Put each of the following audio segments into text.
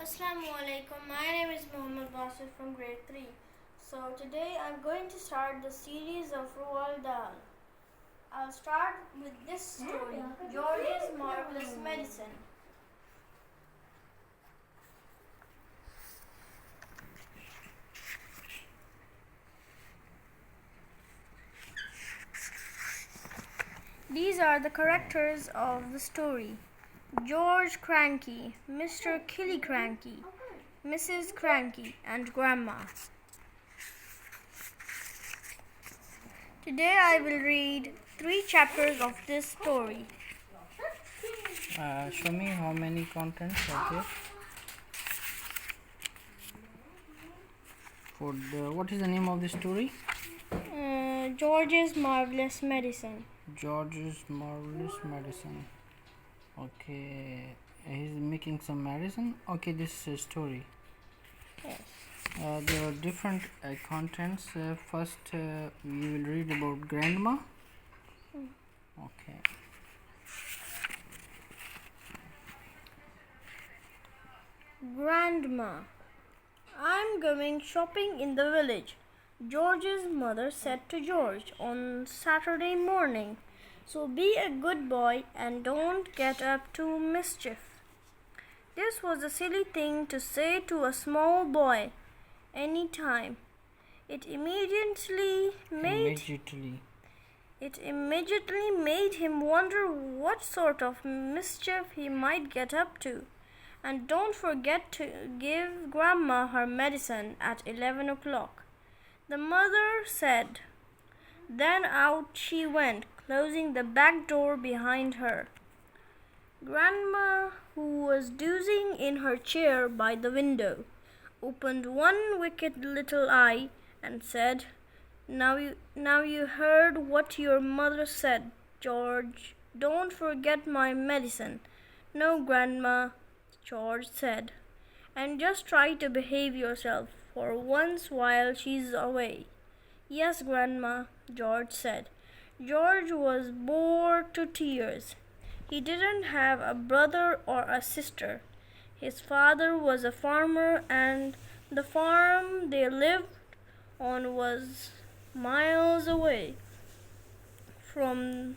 Assalamu alaikum. My name is Muhammad Basir from grade 3. So today I'm going to start the series of Roald Dahl. I'll start with this story, George's Marvelous Medicine. These are the characters of the story. George Cranky, Mr. Killicranky, Mrs. Cranky, and Grandma. Today I will read 3 chapters of this story. Show me how many contents are there. What is the name of the story? George's Marvelous Medicine. George's Marvelous Medicine. Okay, he's making some medicine. Okay, this is a story. Yes. There are different contents. First, we will read about Grandma. Okay. Grandma. I'm going shopping in the village, George's mother said to George on Saturday morning. So be a good boy and don't get up to mischief. This was a silly thing to say to a small boy any time. It immediately made him wonder what sort of mischief he might get up to. And don't forget to give Grandma her medicine at 11 o'clock, the mother said. Then out she went, closing the back door behind her. Grandma, who was dozing in her chair by the window, opened one wicked little eye and said, Now you heard what your mother said, George. Don't forget my medicine. No, Grandma, George said, and just try to behave yourself for once while she's away. Yes, Grandma, George said. George was bored to tears. He didn't have a brother or a sister. His father was a farmer, and the farm they lived on was miles away from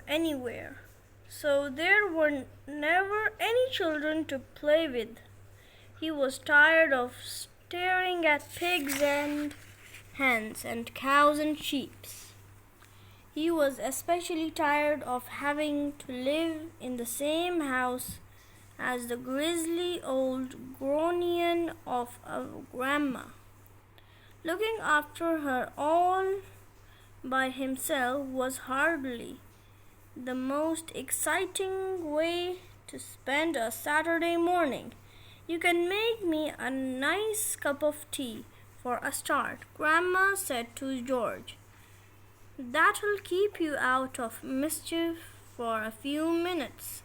anywhere. So there were never any children to play with. He was tired of staring at pigs and hens and cows and sheep. He was especially tired of having to live in the same house as the grisly old guardian of a grandma. Looking after her all by himself was hardly the most exciting way to spend a Saturday morning. You can make me a nice cup of tea for a start, Grandma said to George. That'll keep you out of mischief for a few minutes.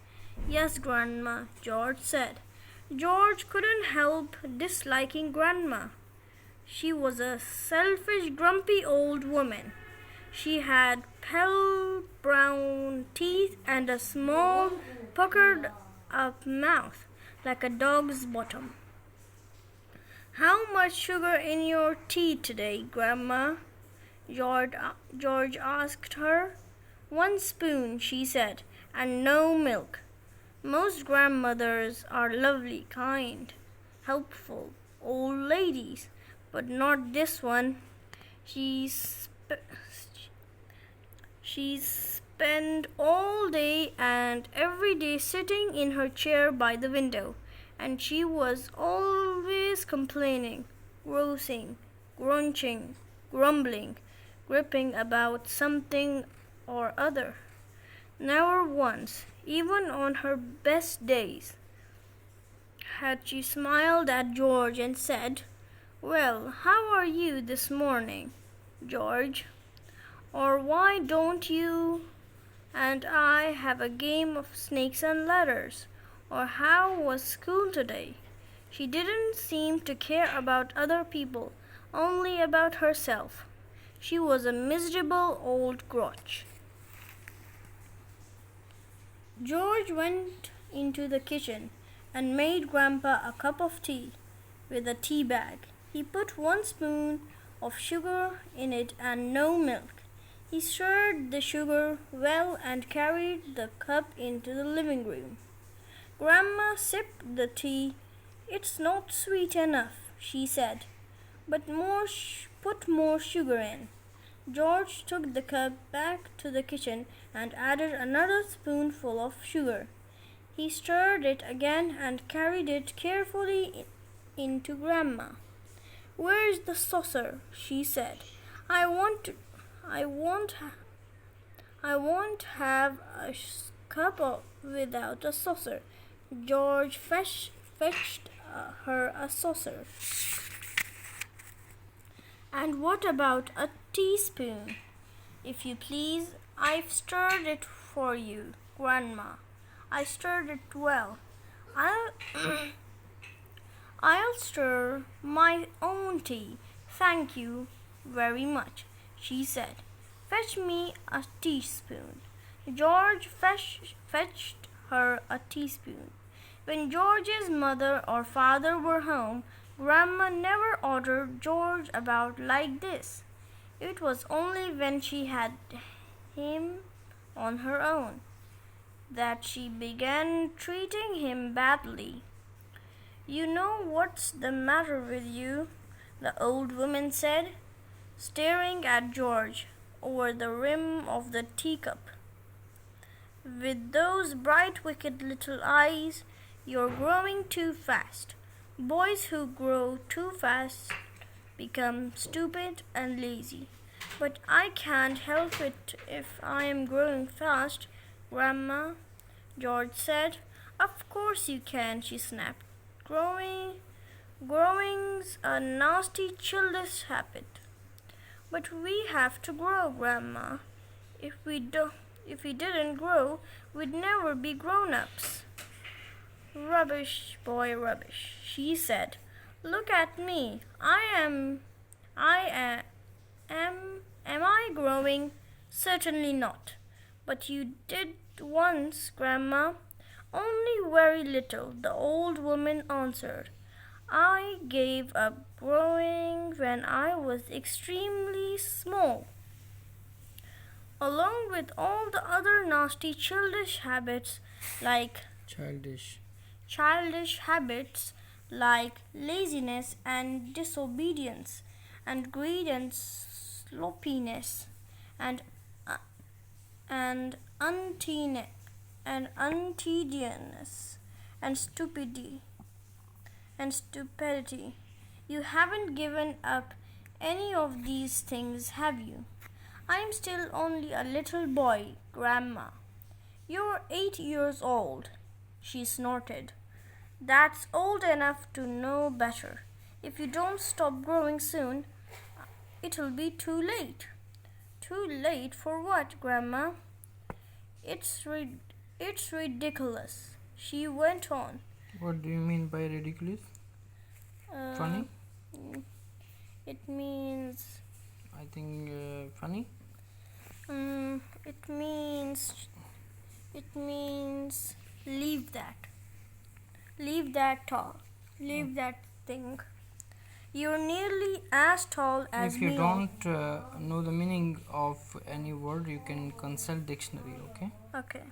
Yes, Grandma, George said. George couldn't help disliking Grandma. She was a selfish, grumpy old woman. She had pale brown teeth and a small, puckered up mouth like a dog's bottom. How much sugar in your tea today, Grandma? George asked her. 1 spoon, she said, and no milk. Most grandmothers are lovely, kind, helpful old ladies, but not this one. She spent all day and every day sitting in her chair by the window, and she was always complaining, grousing, grunting, grumbling, gripping about something or other. Never once, even on her best days, had she smiled at George and said, Well, how are you this morning, George? Or why don't you and I have a game of snakes and ladders? Or how was school today? She didn't seem to care about other people, only about herself. She was a miserable old grouch. George went into the kitchen. and made Grandpa a cup of tea with a tea bag. He put 1 spoon of sugar in it and no milk. He stirred the sugar well and carried the cup into the living room. Grandma sipped the tea. "It's not sweet enough," she said, "but put more sugar in." George took the cup back to the kitchen and added another spoonful of sugar. He stirred it again and carried it carefully into Grandma. "Where's the saucer?" she said. I won't have a cup without a saucer." George fetched her a saucer. "And what about a teaspoon?" "If you please, I've stirred it for you, Grandma. I stirred it well. I'll I'll stir my own tea. Thank you very much," she said. "Fetch me a teaspoon." George fetched her a teaspoon. When George's mother or father were home, Grandma never ordered George about like this. It was only when she had him on her own that she began treating him badly. "You know what's the matter with you?" the old woman said, staring at George over the rim of the teacup. "With those bright, wicked little eyes, you're growing too fast. Boys who grow too fast become stupid and lazy. But I can't help it if I am growing fast, Grandma," George said. "Of course you can," she snapped. Growing's a nasty, childish habit. "But we have to grow, Grandma. If we didn't grow, we'd never be grown-ups." "Rubbish, boy, rubbish," she said. "Look at me. Am I growing? Certainly not. But you did once, Grandma." "Only very little," the old woman answered. "I gave up growing when I was extremely small, along with all the other nasty childish habits like laziness and disobedience and greed and sloppiness and and untidiness and stupidity. You haven't given up any of these things, have you?" "I'm still only a little boy, Grandma." "You're 8 years old," she snorted. "That's old enough to know better. If you don't stop growing soon, it'll be too late." "Too late for what, Grandma?" It's ridiculous," she went on. What do you mean by ridiculous? Funny? It means I think funny. It means leave that. Leave that tall. Leave that thing. You're nearly as tall as me. If you don't know the meaning of any word, you can consult dictionary, okay? Okay.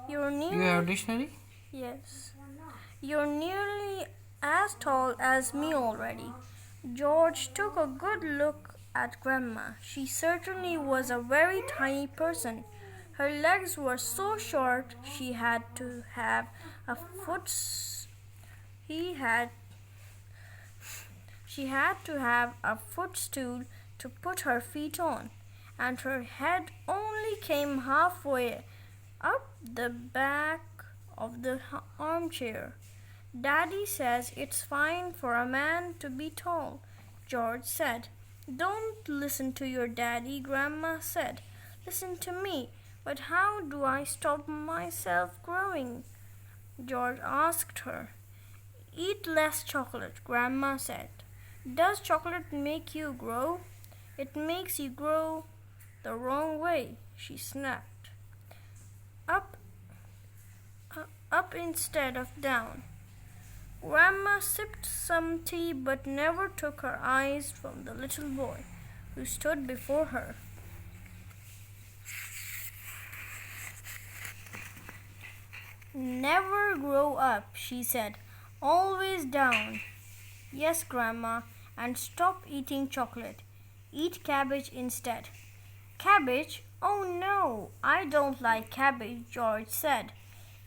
You're nearly... You have dictionary? Yes. "You're nearly as tall as me already." George took a good look at Grandma. She certainly was a very tiny person. Her legs were so short she had to have a footstool to put her feet on, and her head only came halfway up the back of the armchair. "Daddy says it's fine for a man to be tall," George said. "Don't listen to your daddy," Grandma said. "Listen to me." "But how do I stop myself growing?" George asked her. "Eat less chocolate," Grandma said. "Does chocolate make you grow?" "It makes you grow the wrong way," she snapped. Up instead of down." Grandma sipped some tea but never took her eyes from the little boy who stood before her. Never grow up, she said. Always down. Yes, Grandma, and stop eating chocolate. Eat cabbage instead. Cabbage? Oh no, I don't like cabbage, George said.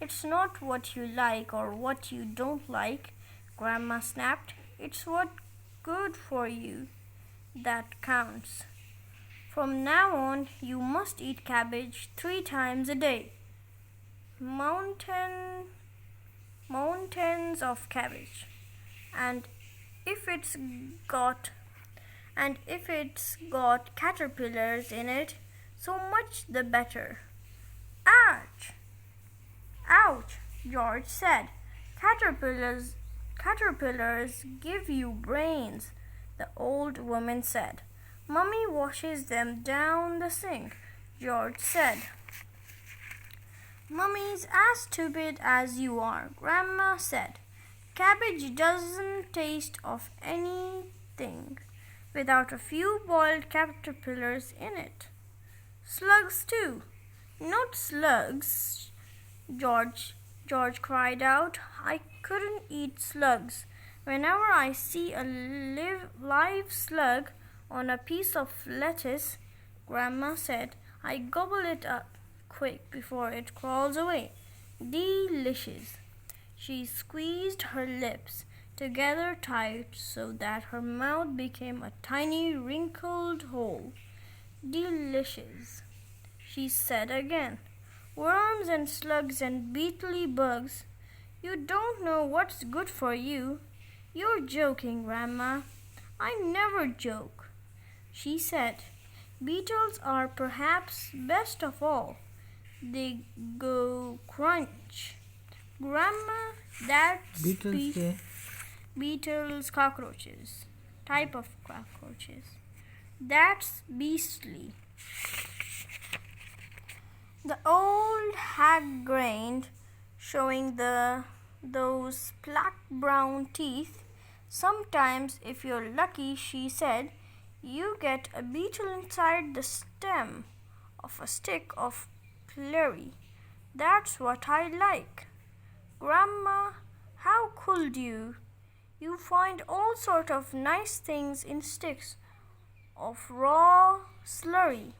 It's not what you like or what you don't like, Grandma snapped. It's what's good for you that counts. From now on, you must eat cabbage 3 times a day. Mountains of cabbage. And if it's got caterpillars in it, so much the better. Ouch! Ouch, George said. Caterpillars give you brains, the old woman said. Mummy washes them down the sink, George said. Mummy's as stupid as you are, Grandma said. Cabbage doesn't taste of anything without a few boiled caterpillars in it. Slugs too. Not slugs, George cried out. I couldn't eat slugs. Whenever I see a live slug on a piece of lettuce, Grandma said, I gobble it up quick before it crawls away. Delicious. She squeezed her lips together tight so that her mouth became a tiny wrinkled hole. Delicious, she said again. Worms and slugs and beetly bugs. You don't know what's good for you. You're joking, Grandma. I never joke, she said. Beetles are perhaps best of all. They go crunch. Grandma, that's beetles, cockroaches. Type of cockroaches. That's beastly. The old hag grinned, showing those black brown teeth. Sometimes, if you're lucky, she said, you get a beetle inside the stem of a stick of celery. That's what I like. Grandma, how could you? You find all sorts of nice things in sticks of raw slurry.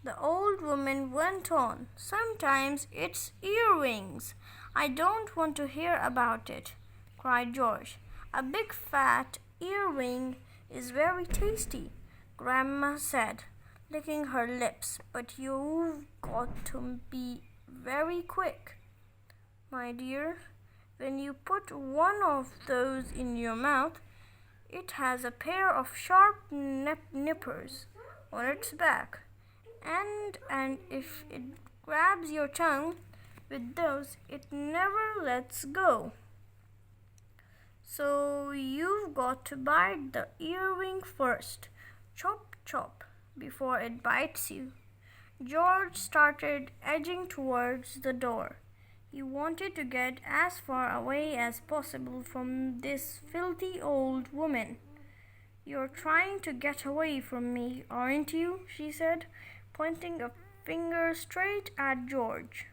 The old woman went on. Sometimes it's earrings. I don't want to hear about it, cried George. A big fat earring is very tasty, Grandma said, licking her lips. But you've got to be very quick, my dear. When you put one of those in your mouth, it has a pair of sharp nippers on its back. And if it grabs your tongue with those, it never lets go. So you've got to bite the earring first. Chop, chop, before it bites you. George started edging towards the door. He wanted to get as far away as possible from this filthy old woman. You're trying to get away from me, aren't you? She said, pointing a finger straight at George.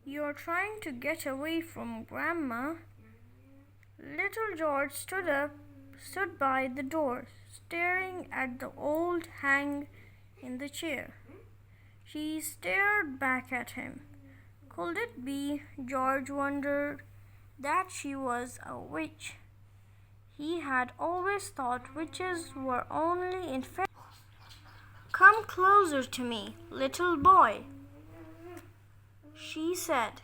You're trying to get away from Grandma. Little George stood by the door, staring at the old hag in the chair. She stared back at him. Could it be, George wondered, that she was a witch? He had always thought witches were only in fairy. Come closer to me, little boy, she said,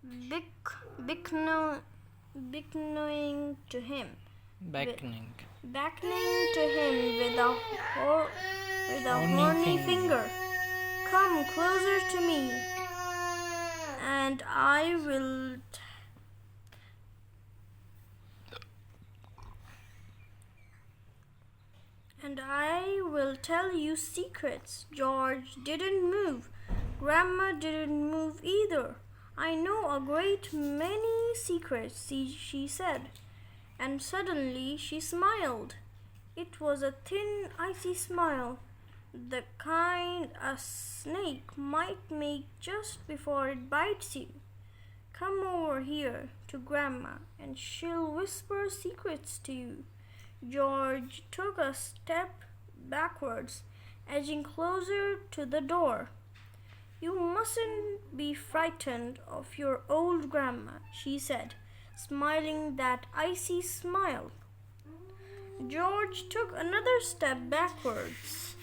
beckoning to him. Beckoning. Beckoning to him with a horny finger. Come closer to me, and I will tell you secrets. George didn't move. Grandma didn't move either. I know a great many secrets, she said, and suddenly she smiled. It was a thin, icy smile, the kind a snake might make just before it bites you. Come over here to Grandma, and she'll whisper secrets to you. George took a step backwards, edging closer to the door. You mustn't be frightened of your old grandma, she said, smiling that icy smile. George took another step backwards.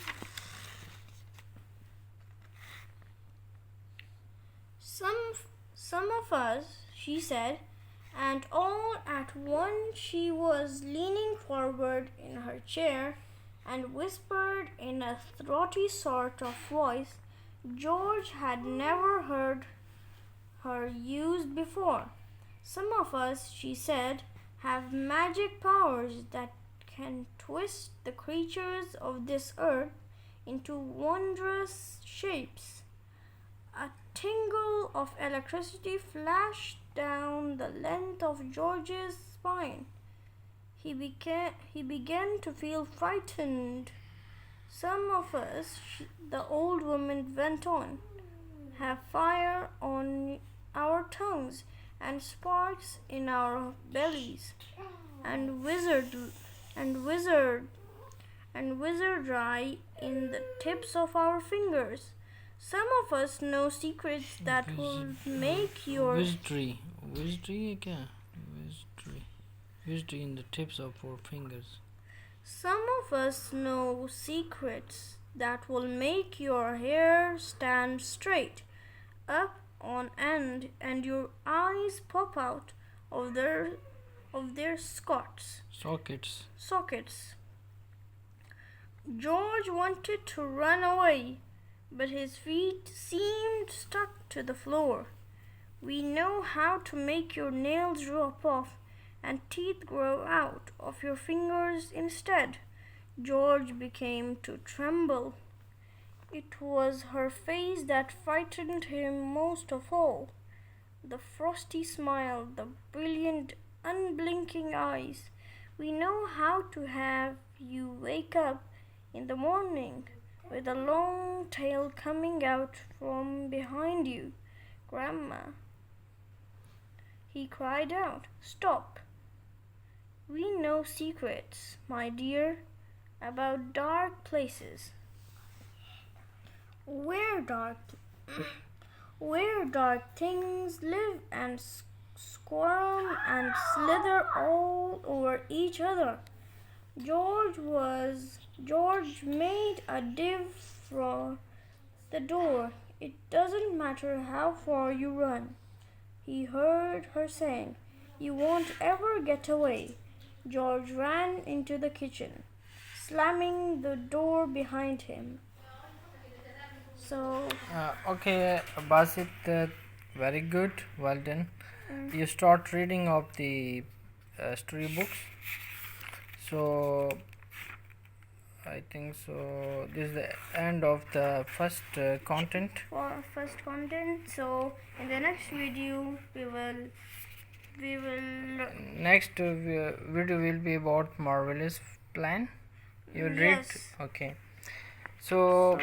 Some of us, she said, and all at once she was leaning forward in her chair and whispered in a throaty sort of voice George had never heard her use before. Some of us, she said, have magic powers that can twist the creatures of this earth into wondrous shapes. A tingle of electricity flashed down the length of George's spine. He began to feel frightened. Some of us, the old woman went on, have fire on our tongues and sparks in our bellies, and wizardry in the tips of our fingers. Some of us know secrets that will make your Wizardry in the tips of our fingers. Some of us know secrets that will make your hair stand straight up on end and your eyes pop out of their sockets. George wanted to run away, but his feet seemed stuck to the floor. We know how to make your nails drop off and teeth grow out of your fingers instead. George began to tremble. It was her face that frightened him most of all. The frosty smile, the brilliant, unblinking eyes. We know how to have you wake up in the morning with a long tail coming out from behind you. Grandma, he cried out, stop. We know secrets, my dear, about dark places. Where dark things live and squirm and slither all over each other. George made a dive for the door. It doesn't matter how far you run, he heard her saying. You won't ever get away. George ran into the kitchen, slamming the door behind him. Okay, Basit, very good, well done. You start reading of the storybooks. So I think so. This is the end of the first content. So in the next video, we will. Next video will be about marvelous plan. You will read. Okay. So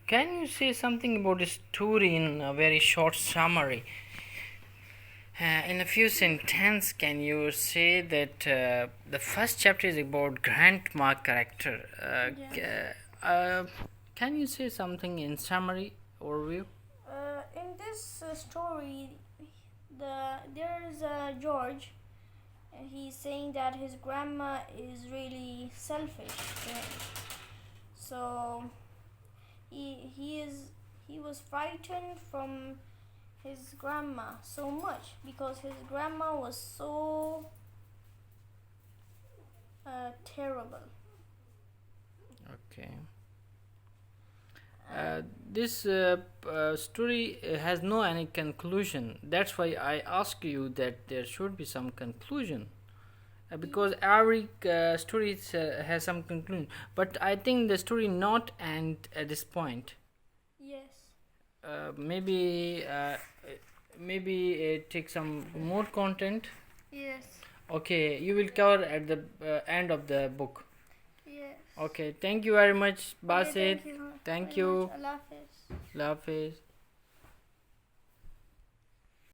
can you say something about the story in a very short summary? In a few sentences, can you say that the first chapter is about grandma character? Can you say something in summary overview? In this story, there is George. He's saying that his grandma is really selfish. So he was frightened from his grandma so much because his grandma was so terrible. Okay. This story has no any conclusion. That's why I ask you that there should be some conclusion. Because every story has some conclusion, but I think the story not end at this point. Yes. maybe take some more content. Yes. Okay, you will cover at the end of the book. Yes. Okay, thank you very much, Okay, Basit. thank you. Thank very you. much. Allah Hafiz. Allah Hafiz.